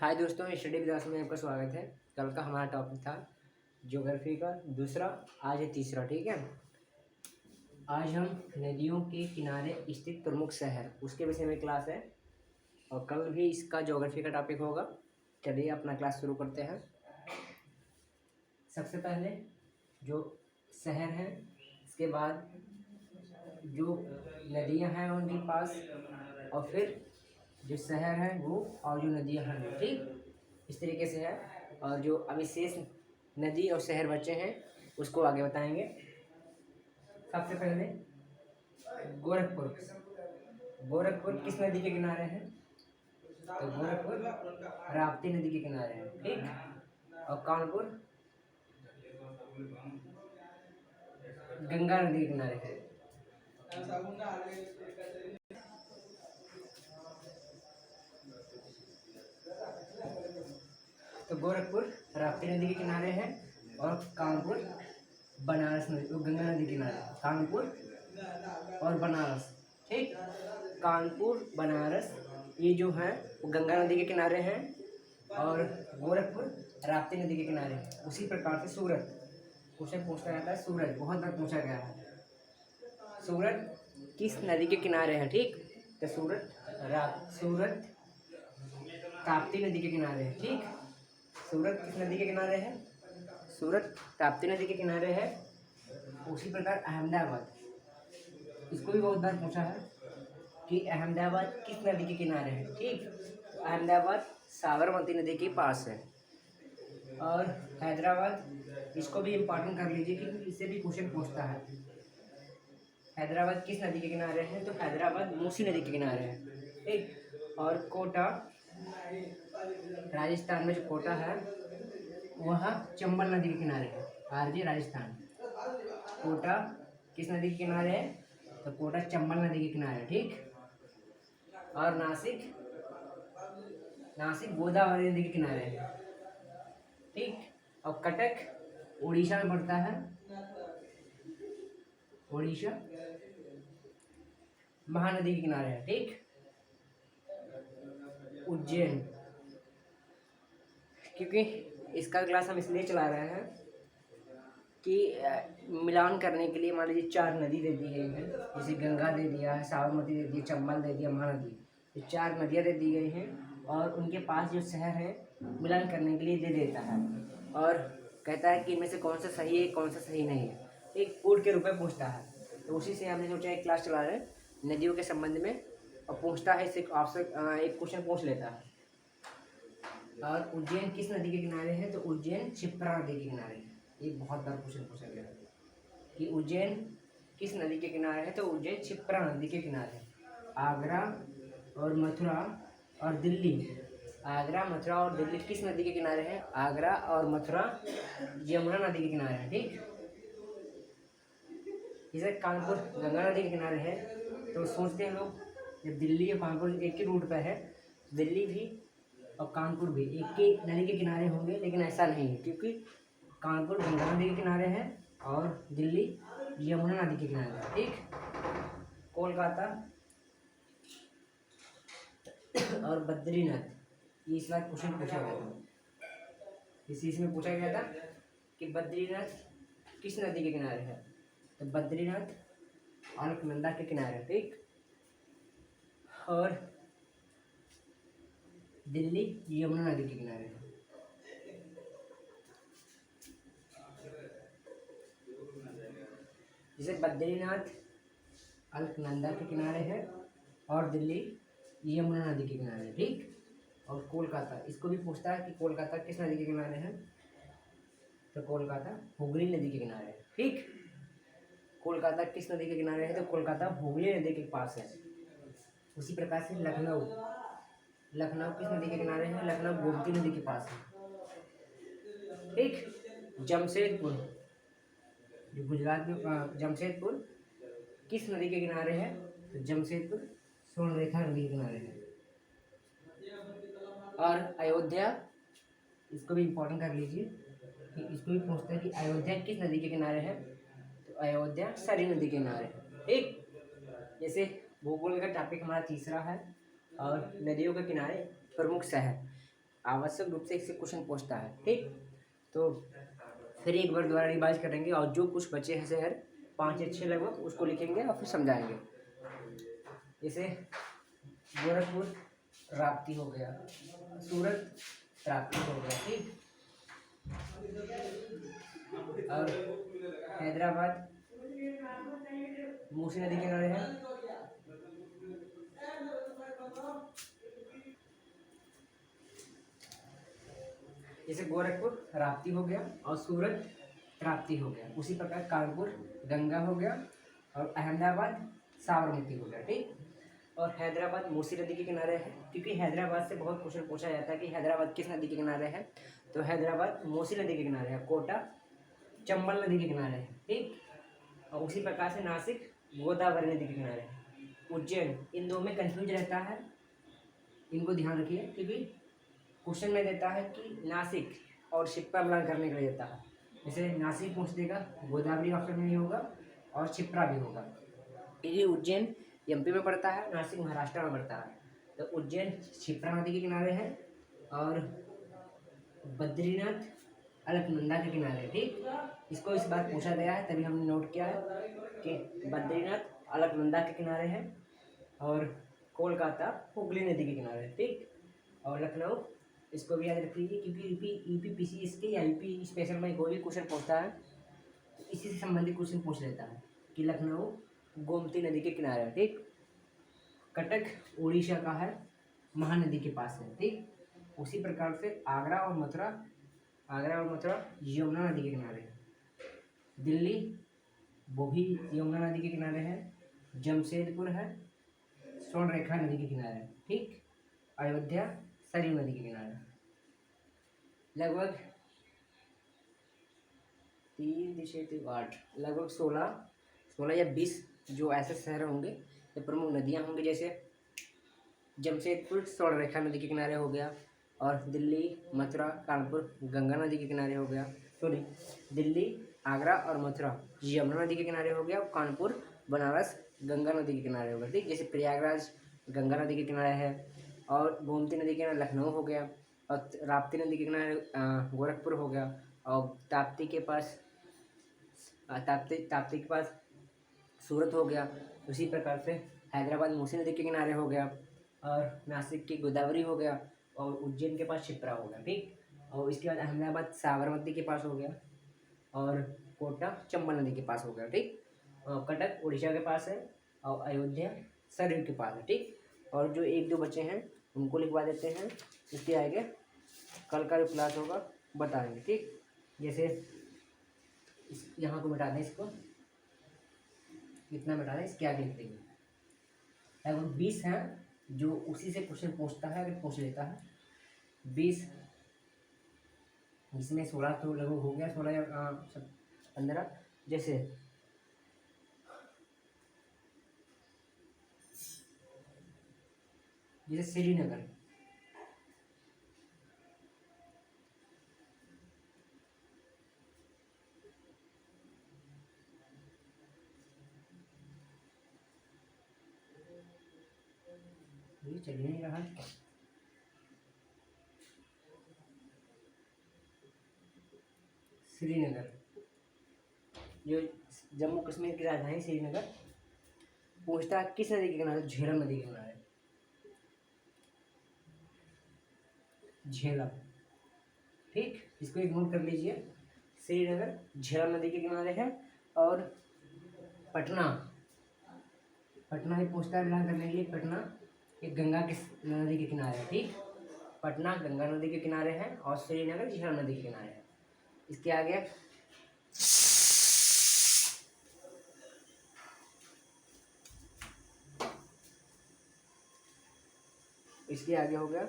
हाय दोस्तों, स्टडी विदास में आपका स्वागत है। कल का हमारा टॉपिक था ज्योग्राफी का दूसरा, आज है तीसरा। ठीक है, आज हम नदियों के किनारे स्थित प्रमुख शहर उसके विषय में क्लास है और कल भी इसका ज्योग्राफी का टॉपिक होगा। चलिए अपना क्लास शुरू करते हैं। सबसे पहले जो शहर हैं, इसके बाद जो नदियां हैं उनके पास, और फिर जो शहर है वो और जो नदियां हैं वो। ठीक, इस तरीके से है। और जो अभी शेष नदी और शहर बचे हैं उसको आगे बताएंगे। सबसे पहले गोरखपुर। गोरखपुर किस नदी के किनारे है? तो गोरखपुर राप्ती नदी के किनारे है। ठीक, और कानपुर गंगा नदी के किनारे है। तो गोरखपुर राप्ती नदी के किनारे है और कानपुर बनारस नदी, तो गंगा नदी के किनारे। कानपुर और बनारस। ठीक, कानपुर बनारस ये जो है वो गंगा नदी के किनारे हैं और गोरखपुर राप्ती नदी के किनारे है। उसी प्रकार से सूरत, क्वेश्चन पूछा जाता है सूरत, बहुत बार पूछा गया है। सूरत किस नदी के किनारे है? ठीक, तो सूरत ताप्ती नदी के किनारे है। ठीक, सूरत किस नदी के किनारे है? सूरत ताप्ती नदी के किनारे है। उसी प्रकार अहमदाबाद, इसको भी बहुत बार पूछा है कि अहमदाबाद किस नदी के किनारे है। ठीक, अहमदाबाद साबरमती नदी के पास है। और हैदराबाद, इसको भी इम्पोर्टेंट कर लीजिए क्योंकि इससे भी क्वेश्चन पूछता है। हैदराबाद किस नदी के किनारे है? तो हैदराबाद मूसी नदी के किनारे है। ठीक, और कोटा, राजस्थान में जो कोटा है वह चंबल नदी के किनारे है। आरजे राजस्थान। कोटा किस नदी के किनारे है? तो कोटा चंबल नदी के किनारे है। ठीक, और नासिक गोदावरी नदी के किनारे है। ठीक, और कटक उड़ीसा में पड़ता है। उड़ीसा महानदी के किनारे है। ठीक, उज्जैन, क्योंकि इसका क्लास हम इसलिए चला रहे हैं कि मिलान करने के लिए मान लीजिए 4 नदी दे दी गई है, जैसे गंगा दे दिया है, साबरमती दे दी है, चंबल दे दिया, महानदी, ये 4 नदियाँ दे दी गई हैं और उनके पास जो शहर है मिलान करने के लिए दे देता है और कहता है कि इनमें से कौन सा सही है कौन सा सही नहीं है। एक कोड के रूप में पूछता है, तो उसी से हमने सोचा एक क्लास चला रहे हैं नदियों के संबंध में और पूछता है, इससे आपसे एक क्वेश्चन पूछ लेता है। और उज्जैन किस नदी के किनारे है? तो उज्जैन क्षिप्रा नदी के किनारे है। ये बहुत बार क्वेश्चन पूछा गया है कि उज्जैन किस नदी के किनारे है? तो उज्जैन क्षिप्रा नदी के किनारे है। आगरा और मथुरा और दिल्ली, आगरा मथुरा और दिल्ली किस नदी के किनारे हैं? आगरा और मथुरा यमुना नदी के किनारे हैं। ठीक, जैसे कानपुर गंगा नदी के किनारे है, तो सोचते हैं लोग जब दिल्ली और कानपुर एक ही रूट पर है, दिल्ली भी और कानपुर भी एक ही नदी के किनारे होंगे, लेकिन ऐसा नहीं है क्योंकि कानपुर गंगा नदी के किनारे है और दिल्ली यमुना नदी के किनारे है। ठीक, कोलकाता और बद्रीनाथ, ये इस बार क्वेश्चन पूछा गया था। इसमें पूछा गया था कि बद्रीनाथ किस नदी के किनारे है? तो बद्रीनाथ अलकनंदा के किनारे है। ठीक, और दिल्ली यमुना नदी के किनारे है। जैसे बद्रीनाथ अलकनंदा के किनारे है और दिल्ली यमुना नदी के किनारे है। ठीक, और कोलकाता, इसको भी पूछता है कि कोलकाता किस नदी के किनारे है? तो कोलकाता हुगली नदी के किनारे है। ठीक, कोलकाता किस नदी के किनारे है? तो कोलकाता हुगली नदी के पास है। उसी प्रकार से लखनऊ किस नदी के किनारे है? लखनऊ गोमती नदी के पास है। ठीक, जमशेदपुर जो गुजरात में, जमशेदपुर किस नदी के किनारे है? तो जमशेदपुर स्वर्णरेखा नदी के किनारे है। और अयोध्या, इसको भी इम्पोर्टेंट कर लीजिए कि इसको भी पूछते हैं कि अयोध्या किस नदी के किनारे है? तो अयोध्या सरयू नदी के किनारे है। ठीक, जैसे भूगोल का टॉपिक हमारा तीसरा है और नदियों के किनारे प्रमुख शहर। आवश्यक रूप से इससे क्वेश्चन पूछता है। ठीक, तो फिर एक बार दोबारा रिवाइज करेंगे और जो कुछ बचे हैं शहर 5 या 6 लगभग उसको लिखेंगे और फिर समझाएंगे। जैसे गोरखपुर राप्ती हो गया, सूरत राप्ती हो गया। ठीक, और हैदराबाद मूसी नदी के किनारे है। जैसे गोरखपुर राप्ती हो गया और सूरत राप्ती हो गया। उसी प्रकार कानपुर गंगा हो गया और अहमदाबाद साबरमती हो गया। ठीक, और हैदराबाद मूसी नदी के किनारे है, क्योंकि हैदराबाद से बहुत क्वेश्चन पूछा जाता है कि हैदराबाद किस नदी के किनारे है, तो हैदराबाद मूसी नदी के किनारे है। कोटा चंबल नदी के किनारे है। ठीक, और उसी प्रकार से नासिक गोदावरी नदी के किनारे है। उज्जैन, इन दो में कंफ्यूज रहता है, इनको ध्यान रखिए, क्योंकि क्वेश्चन में देता है कि नासिक और शिप्रा मिलान करने के लिए देता है। जैसे नासिक पूछ देगा, गोदावरी ऑप्शन में नहीं होगा और शिप्रा भी होगा। ये उज्जैन एमपी में पड़ता है, नासिक महाराष्ट्र में पड़ता है। तो उज्जैन शिप्रा नदी के किनारे है और बद्रीनाथ अलकनंदा के किनारे। ठीक, इसको इस बार पूछा गया है तभी हमने नोट किया है कि बद्रीनाथ अलकनंदा के किनारे है और कोलकाता हुगली नदी के किनारे। ठीक, और लखनऊ, इसको भी याद रख लीजिए, क्योंकि यूपीपीसीएस के या यूपी स्पेशल में कोई भी क्वेश्चन पूछता है तो इसी से संबंधित क्वेश्चन पूछ लेता है कि लखनऊ गोमती नदी के किनारे है। ठीक, कटक उड़ीसा का है, महानदी के पास है। ठीक, उसी प्रकार से आगरा और मथुरा यमुना नदी के किनारे है। दिल्ली वो भी यमुना नदी के किनारे है। जमशेदपुर है, स्वर्ण रेखा नदी के किनारे है। ठीक, अयोध्या सरयू नदी के किनारे। लगभग 3 8 लगभग 16 या 20 जो ऐसे शहर होंगे या प्रमुख नदियां होंगी, जैसे जमशेदपुर स्वर्ण रेखा नदी के किनारे हो गया, और दिल्ली मथुरा कानपुर गंगा नदी के किनारे हो गया। सॉरी, दिल्ली आगरा और मथुरा यमुना नदी के किनारे हो गया, और कानपुर बनारस गंगा नदी के किनारे हो गया। ठीक, जैसे प्रयागराज गंगा नदी के किनारे है, और गोमती नदी के किनारे लखनऊ हो गया, और राप्ती नदी के किनारे गोरखपुर हो गया, और ताप्ती के पास सूरत हो गया। उसी प्रकार से हैदराबाद मूसी नदी के किनारे हो गया, और नासिक की गोदावरी हो गया, और उज्जैन के पास शिप्रा हो गया। ठीक, और इसके बाद अहमदाबाद साबरमती के पास हो गया, और कोटा चंबल नदी के पास हो गया। ठीक, और कटक उड़ीसा के पास है, और अयोध्या सरयू के पास है। ठीक, और जो 1 2 बचे हैं उनको लिखवा देते हैं, इसके आगे कल का जो क्लास होगा बताएंगे। ठीक, जैसे यहाँ को मिटा दें, इसको इतना मिटा दें, इसके आगे लिख देंगे। लगभग 20 हैं जो उसी से क्वेश्चन पूछता है, अगर पूछ लेता है 20, इसमें 16 तो लगभग हो गया, 16 या 15। जैसे श्रीनगर, ये चल ही नहीं रहा। श्रीनगर, जो जम्मू कश्मीर की राजधानी श्रीनगर, पूछता है किस नदी के किनारे, झेलम नदी के किनारे। झेलम, ठीक, इसको एक नोट कर लीजिए, श्रीनगर झेलम नदी के किनारे है। और पटना भी पूछता है, ध्यान करने के लिए, पटना एक गंगा की नदी के किनारे है। ठीक, पटना गंगा नदी के किनारे है, और श्रीनगर झेलम नदी के किनारे है। इसके आगे हो गया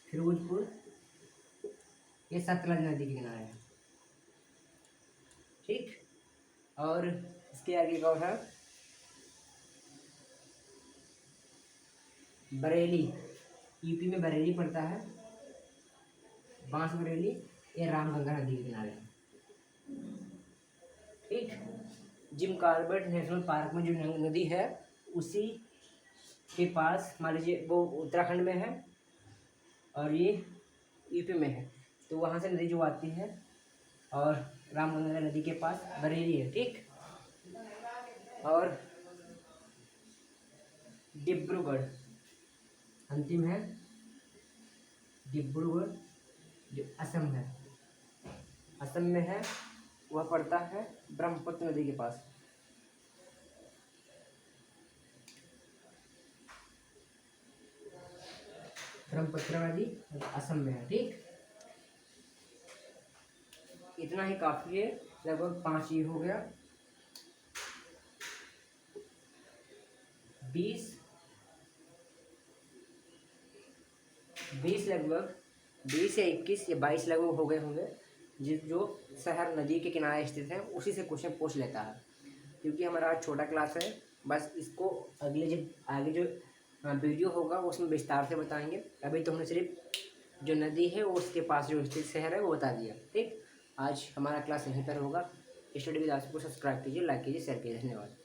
फिरोजपुर, ये सतलज नदी के किनारे है। ठीक, और इसके आगे कौन है, बरेली, यूपी में बरेली पड़ता है, बांसबरेली, ये रामगंगा नदी के किनारे है। ठीक, जिम कॉर्बेट नेशनल पार्क में जो नदी है उसी के पास, मान लीजिए वो उत्तराखंड में है और ये यूपी में है, तो वहाँ से नदी जो आती है और रामगंगा नदी के पास बरेली है, ठीक। और डिब्रूगढ़ अंतिम है, डिब्रूगढ़ जो असम है, असम में है, वह पड़ता है ब्रह्मपुत्र नदी के पास। ब्रह्मपुत्र नदी असम में है, ठीक। इतना ही काफी है, लगभग 5 ये हो गया। 20 लगभग 20 या 21 या 22 लगभग हो गए होंगे, जो शहर नदी के किनारे स्थित है उसी से क्वेश्चन पूछ लेता है। क्योंकि हमारा आज छोटा क्लास है, बस इसको अगले जो आगे जो वीडियो होगा उसमें विस्तार से बताएंगे। अभी तो हमने सिर्फ जो नदी है और उसके पास जो स्थित शहर है वो बता दिया, ठीक। आज हमारा क्लास यहीं पर होगा। स्टडी विद आसिफ को सब्सक्राइब कीजिए, लाइक कीजिए, शेयर कीजिए। धन्यवाद।